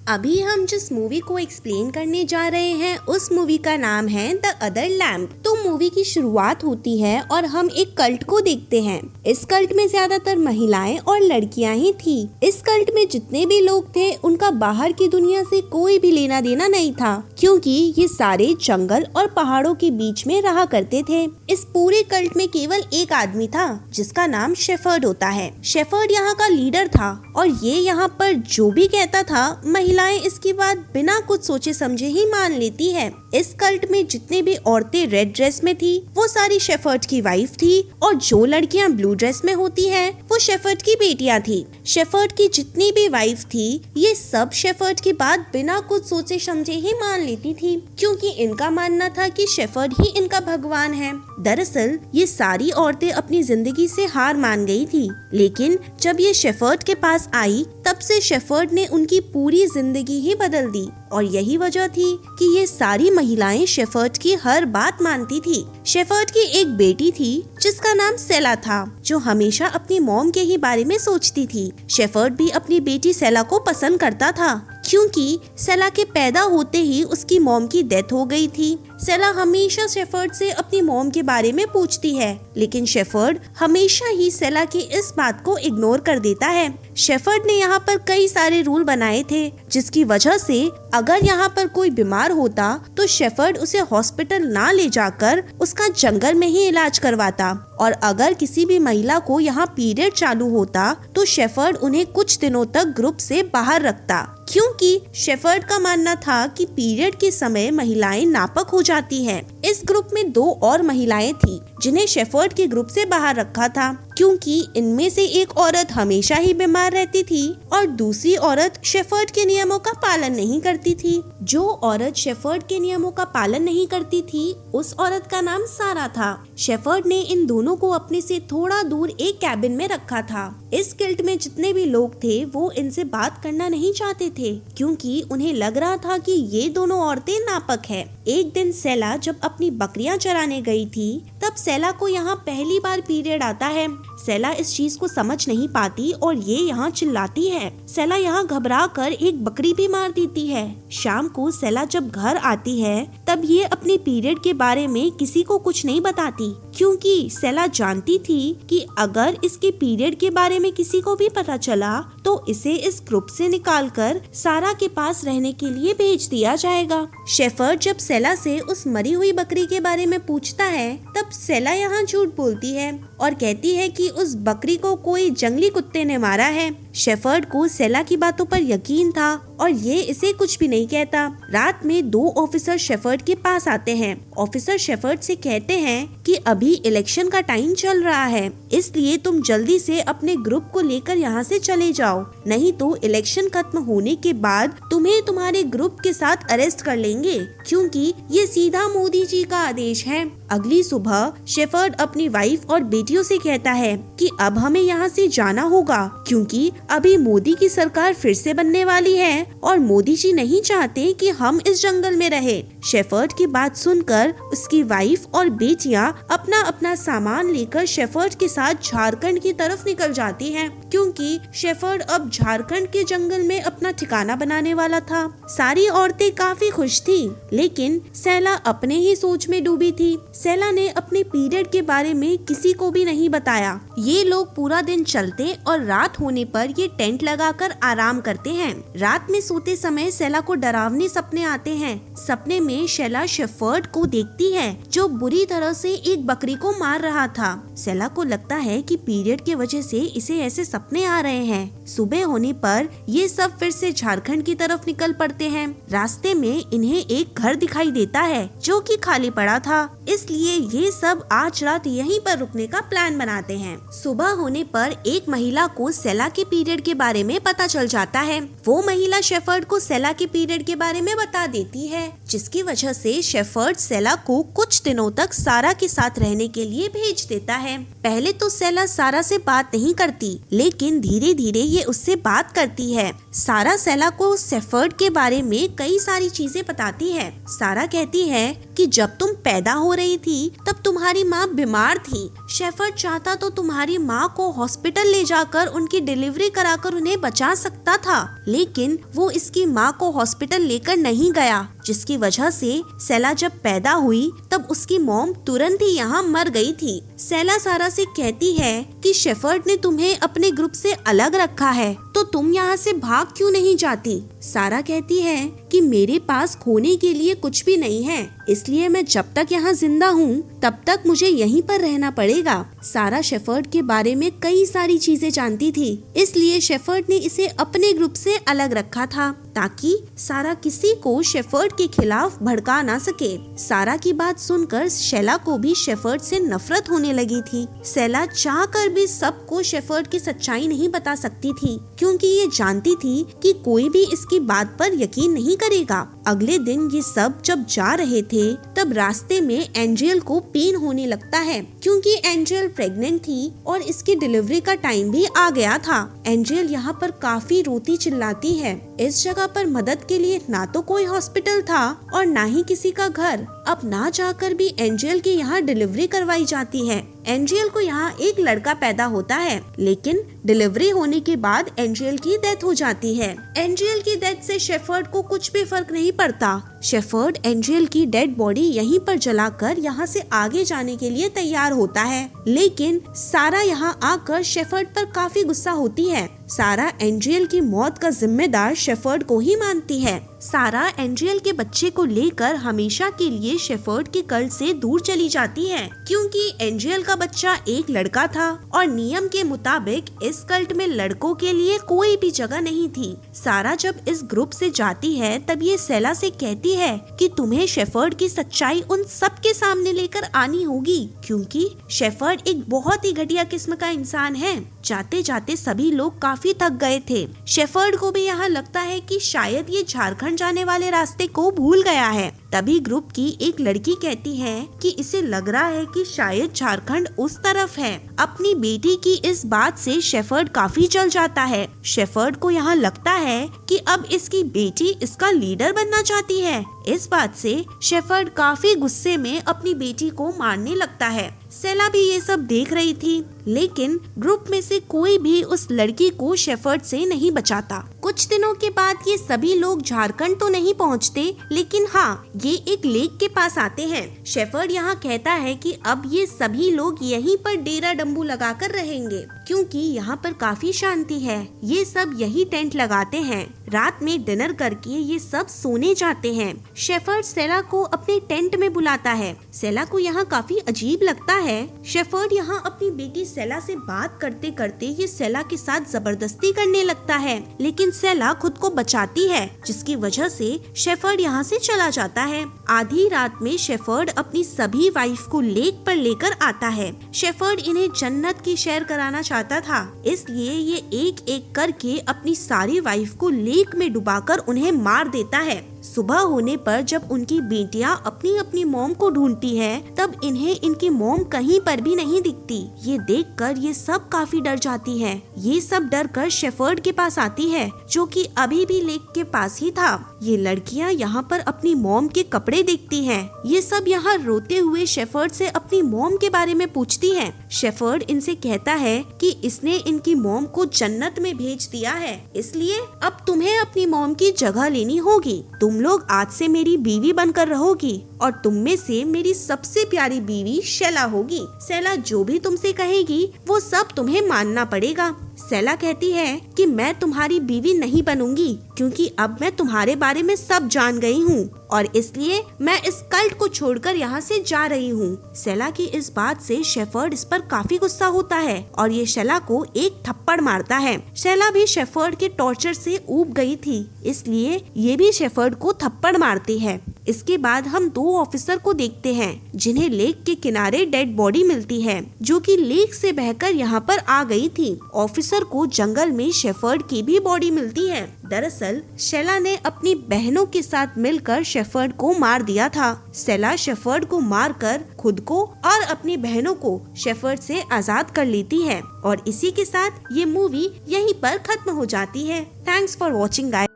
अभी हम जिस मूवी को एक्सप्लेन करने जा रहे हैं उस मूवी का नाम है द अदर लैम्प। तो मूवी की शुरुआत होती है और हम एक कल्ट को देखते हैं। इस कल्ट में ज्यादातर महिलाएं और लड़कियां ही थी। इस कल्ट में जितने भी लोग थे उनका बाहर की दुनिया से कोई भी लेना देना नहीं था, क्योंकि ये सारे जंगल और पहाड़ों के बीच में रहा करते थे। इस पूरे कल्ट में केवल एक आदमी था जिसका नाम शेफर्ड होता है। शेफर्ड यहाँ का लीडर था और ये यहाँ पर जो भी कहता था महिलाएं इसकी बात बिना कुछ सोचे समझे ही मान लेती है। इस कल्ट में जितने भी औरतें रेड ड्रेस में थी वो सारी शेफर्ड की वाइफ थी और जो लड़कियां ब्लू ड्रेस में होती हैं वो शेफर्ड की बेटियां थी। शेफर्ड की जितनी भी वाइफ थी ये सब शेफर्ड की बात बिना कुछ सोचे समझे ही मान लेती थी, क्योंकि इनका मानना था कि शेफर्ड ही इनका भगवान है। दरअसल ये सारी औरतें अपनी जिंदगी से हार मान गई थी, लेकिन जब ये शेफर्ड के पास आई तब से शेफर्ड ने उनकी पूरी जिंदगी ही बदल दी। और यही वजह थी कि ये सारी महिलाएं शेफर्ड की हर बात मानती थी। शेफर्ड की एक बेटी थी जिसका नाम सेला था, जो हमेशा अपनी मॉम के ही बारे में सोचती थी। शेफर्ड भी अपनी बेटी सेला को पसंद करता था, क्योंकि सेला के पैदा होते ही उसकी मॉम की डेथ हो गई थी। सेला हमेशा शेफर्ड से अपनी मॉम के बारे में पूछती है, लेकिन शेफर्ड हमेशा ही सेला की इस बात को इग्नोर कर देता है। शेफर्ड ने यहाँ पर कई सारे रूल बनाए थे, जिसकी वजह से अगर यहाँ पर कोई बीमार होता तो शेफर्ड उसे हॉस्पिटल ना ले जाकर उसका जंगल में ही इलाज करवाता, और अगर किसी भी महिला को यहाँ पीरियड चालू होता तो शेफर्ड उन्हें कुछ दिनों तक ग्रुप से बाहर रखता, क्योंकि शेफर्ड का मानना था कि पीरियड के समय महिलाएं नापक हो जाती हैं। इस ग्रुप में 2 और महिलाएं थी जिन्हें शेफर्ड के ग्रुप से बाहर रखा था, क्योंकि इनमें से एक औरत हमेशा ही बीमार रहती थी और दूसरी औरत शेफर्ड के नियमों का पालन नहीं करती थी। जो औरत शेफर्ड के नियमों का पालन नहीं करती थी उस औरत का नाम सारा था। शेफर्ड ने इन दोनों को अपने से थोड़ा दूर एक कैबिन में रखा था। इस गिल्ड में जितने भी लोग थे वो इनसे बात करना नहीं चाहते थे, क्योंकि उन्हें लग रहा था कि ये दोनों औरतें नापक है। एक दिन सेला जब अपनी बकरियां चराने गई थी तब सेला को यहाँ पहली बार पीरियड आता है। सेला इस चीज को समझ नहीं पाती और ये यहाँ चिल्लाती है। सेला यहाँ घबरा कर एक बकरी भी मार देती है। शाम को सेला जब घर आती है तब ये अपने पीरियड के बारे में किसी को कुछ नहीं बताती, क्योंकि सेला जानती थी कि अगर इसके पीरियड के बारे में किसी को भी पता चला तो इसे इस ग्रुप से निकालकर सारा के पास रहने के लिए भेज दिया जाएगा। शेफर्ड जब सेला से उस मरी हुई बकरी के बारे में पूछता है तब सेला यहाँ झूठ बोलती है और कहती है कि उस बकरी को कोई जंगली कुत्ते ने मारा है। शेफर्ड को सेला की बातों पर यकीन था और ये इसे कुछ भी नहीं कहता। रात में 2 ऑफिसर शेफर्ड के पास आते हैं। ऑफिसर शेफर्ड से कहते हैं कि अभी इलेक्शन का टाइम चल रहा है, इसलिए तुम जल्दी से अपने ग्रुप को लेकर यहाँ से चले जाओ, नहीं तो इलेक्शन खत्म होने के बाद तुम्हें तुम्हारे ग्रुप के साथ अरेस्ट कर लेंगे, क्योंकि ये सीधा मोदी जी का आदेश है। अगली सुबह शेफर्ड अपनी वाइफ और बेटियों से कहता है कि अब हमें यहाँ से जाना होगा, क्योंकि अभी मोदी की सरकार फिर से बनने वाली है और मोदी जी नहीं चाहते कि हम इस जंगल में रहे। शेफर्ड की बात सुनकर उसकी वाइफ और बेटियां अपना अपना सामान लेकर शेफर्ड के साथ झारखंड की तरफ निकल जाती हैं, क्योंकि शेफर्ड अब झारखंड के जंगल में अपना ठिकाना बनाने वाला था। सारी औरतें काफी खुश थी, लेकिन सेला अपने ही सोच में डूबी थी। सेला ने अपने पीरियड के बारे में किसी को भी नहीं बताया। ये लोग पूरा दिन चलते और रात होने पर ये टेंट लगाकर आराम करते हैं। रात में सोते समय सेला को डरावने सपने आते हैं। सपने में सेला शेफर्ड को देखती है जो बुरी तरह से एक बकरी को मार रहा था। सेला को लगता है कि पीरियड की वजह से इसे ऐसे सपने आ रहे हैं। सुबह होने पर ये सब फिर से झारखंड की तरफ निकल पड़ते हैं। रास्ते में इन्हें एक घर दिखाई देता है जो कि खाली पड़ा था, इसलिए ये सब आज रात यहीं पर रुकने का प्लान बनाते हैं। सुबह होने पर एक महिला को सेला के पीरियड के बारे में पता चल जाता है। वो महिला शेफर्ड को सेला के पीरियड के बारे में बता देती है, जिसकी वजह से शेफर्ड सेला को कुछ दिनों तक सारा के साथ रहने के लिए भेज देता है। पहले तो सेला सारा से बात नहीं करती, लेकिन धीरे धीरे ये उससे बात करती है। सारा सेला को शेफर्ड के बारे में कई सारी चीजें बताती है। सारा कहती है कि जब तुम पैदा हो रही थी तब तुम्हारी माँ बीमार थी। शेफर्ड चाहता तो तुम्हारी माँ को हॉस्पिटल ले जाकर उनकी डिलीवरी कराकर उन्हें बचा सकता था, लेकिन वो इसकी माँ को हॉस्पिटल लेकर नहीं गया, जिसकी वजह से सेला जब पैदा हुई तब उसकी मॉम तुरंत ही यहाँ मर गई थी। सेला सारा से कहती है कि शेफर्ड ने तुम्हें अपने ग्रुप से अलग रखा है, तो तुम यहाँ से भाग क्यों नहीं जाती। सारा कहती है कि मेरे पास खोने के लिए कुछ भी नहीं है, इसलिए मैं जब तक यहाँ जिंदा हूँ तब तक मुझे यहीं पर रहना पड़ेगा। सारा शेफर्ड के बारे में कई सारी चीजें जानती थी, इसलिए शेफर्ड ने इसे अपने ग्रुप से अलग रखा था ताकि सारा किसी को शेफर्ड के खिलाफ भड़का ना सके। सारा की बात सुनकर सेला को भी शेफर्ड से नफरत होने लगी थी। सेला चाहकर भी सबको शेफर्ड की सच्चाई नहीं बता सकती थी, क्योंकि ये जानती थी कि कोई भी इसकी बात पर यकीन नहीं करेगा। अगले दिन ये सब जब जा रहे थे तब रास्ते में एंजेल को पेन होने लगता है, क्योंकि एंजेल प्रेग्नेंट थी और इसकी डिलीवरी का टाइम भी आ गया था। एंजेल यहाँ पर काफी रोती चिल्लाती है। इस जगह पर मदद के लिए ना तो कोई हॉस्पिटल था और ना ही किसी का घर। अब ना जाकर भी एंजेल की यहाँ डिलीवरी करवाई जाती है। एंजेल को यहाँ एक लड़का पैदा होता है, लेकिन डिलीवरी होने के बाद एंजेल की डेथ हो जाती है। एंजेल की डेथ से शेफर्ड को कुछ भी फर्क नहीं पड़ता। शेफर्ड एंजेल की डेड बॉडी यहीं पर जलाकर यहाँ से आगे जाने के लिए तैयार होता है, लेकिन सारा यहाँ आकर शेफर्ड पर काफी गुस्सा होती है। सारा एंजेल की मौत का जिम्मेदार शेफर्ड को ही मानती है। सारा एंजेल के बच्चे को लेकर हमेशा के लिए शेफर्ड के कल्ट से दूर चली जाती है, क्योंकि एंजेल का बच्चा एक लड़का था और नियम के मुताबिक इस कल्ट में लड़कों के लिए कोई भी जगह नहीं थी। सारा जब इस ग्रुप से जाती है तब ये सेला से कहती है कि तुम्हें शेफर्ड की सच्चाई उन सब के सामने लेकर आनी होगी, क्योंकि शेफर्ड एक बहुत ही घटिया किस्म का इंसान है। जाते जाते सभी लोग काफी थक गए थे। शेफर्ड को भी यहाँ लगता है कि शायद ये झारखंड जाने वाले रास्ते को भूल गया है। तभी ग्रुप की एक लड़की कहती है कि इसे लग रहा है कि शायद झारखंड उस तरफ है। अपनी बेटी की इस बात से शेफर्ड काफी जल जाता है। शेफर्ड को यहाँ लगता है कि अब इसकी बेटी इसका लीडर बनना चाहती है। इस बात से शेफर्ड काफी गुस्से में अपनी बेटी को मारने लगता है। सेला भी ये सब देख रही थी, लेकिन ग्रुप में से कोई भी उस लड़की को शेफर्ड से नहीं बचाता। कुछ दिनों के बाद ये सभी लोग झारखंड तो नहीं पहुंचते, लेकिन हाँ, ये एक लेक के पास आते हैं। शेफर्ड यहाँ कहता है कि अब ये सभी लोग यहीं पर डेरा डंबू लगाकर रहेंगे, क्योंकि यहाँ पर काफी शांति है। ये सब यही टेंट लगाते हैं। रात में डिनर करके ये सब सोने जाते हैं। शेफर्ड सेला को अपने टेंट में बुलाता है। सेला को यहाँ काफी अजीब लगता है। शेफर्ड यहाँ अपनी बेटी सेला से बात करते करते ये सेला के साथ जबरदस्ती करने लगता है, लेकिन सेला खुद को बचाती है, जिसकी वजह से शेफर्ड यहाँ से चला जाता है। आधी रात में शेफर्ड अपनी सभी वाइफ को लेक पर लेकर आता है। शेफर्ड इन्हें जन्नत की सैर कराना चाहता था, इसलिए ये एक एक करके अपनी सारी वाइफ को लेक में डुबाकर उन्हें मार देता है। सुबह होने पर जब उनकी बेटियां अपनी अपनी मॉम को ढूंढती हैं, तब इन्हें इनकी मॉम कहीं पर भी नहीं दिखती। ये देखकर ये सब काफी डर जाती हैं। ये सब डर कर शेफर्ड के पास आती है, जो कि अभी भी लेक के पास ही था। ये लड़कियां यहाँ पर अपनी मॉम के कपड़े देखती हैं। ये सब यहाँ रोते हुए शेफर्ड से अपनी मॉम के बारे में पूछती हैं। शेफर्ड इनसे कहता है कि इसने इनकी मॉम को जन्नत में भेज दिया है, इसलिए अब तुम्हें अपनी मॉम की जगह लेनी होगी। तुम लोग आज से मेरी बीवी बनकर रहोगी और तुम में से मेरी सबसे प्यारी बीवी सेला होगी। सेला जो भी तुमसे कहेगी वो सब तुम्हें मानना पड़ेगा। सेला कहती है कि मैं तुम्हारी बीवी नहीं बनूंगी, क्योंकि अब मैं तुम्हारे बारे में सब जान गई हूँ और इसलिए मैं इस कल्ट को छोड़कर यहाँ से जा रही हूँ। सेला की इस बात से शेफर्ड इस पर काफी गुस्सा होता है और ये सेला को एक थप्पड़ मारता है। सेला भी शेफर्ड के टॉर्चर से ऊब गई थी, इसलिए ये भी शेफर्ड को थप्पड़ मारती है। इसके बाद हम 2 ऑफिसर को देखते हैं जिन्हें लेक के किनारे डेड बॉडी मिलती है जो कि लेक से बहकर यहाँ पर आ गई थी। ऑफिसर को जंगल में शेफर्ड की भी बॉडी मिलती है। दरअसल शेला ने अपनी बहनों के साथ मिलकर शेफर्ड को मार दिया था। शेला शेफर्ड को मारकर खुद को और अपनी बहनों को शेफर्ड से आजाद कर लेती है और इसी के साथ ये मूवी यहीं पर खत्म हो जाती है। Thanks for watching guys.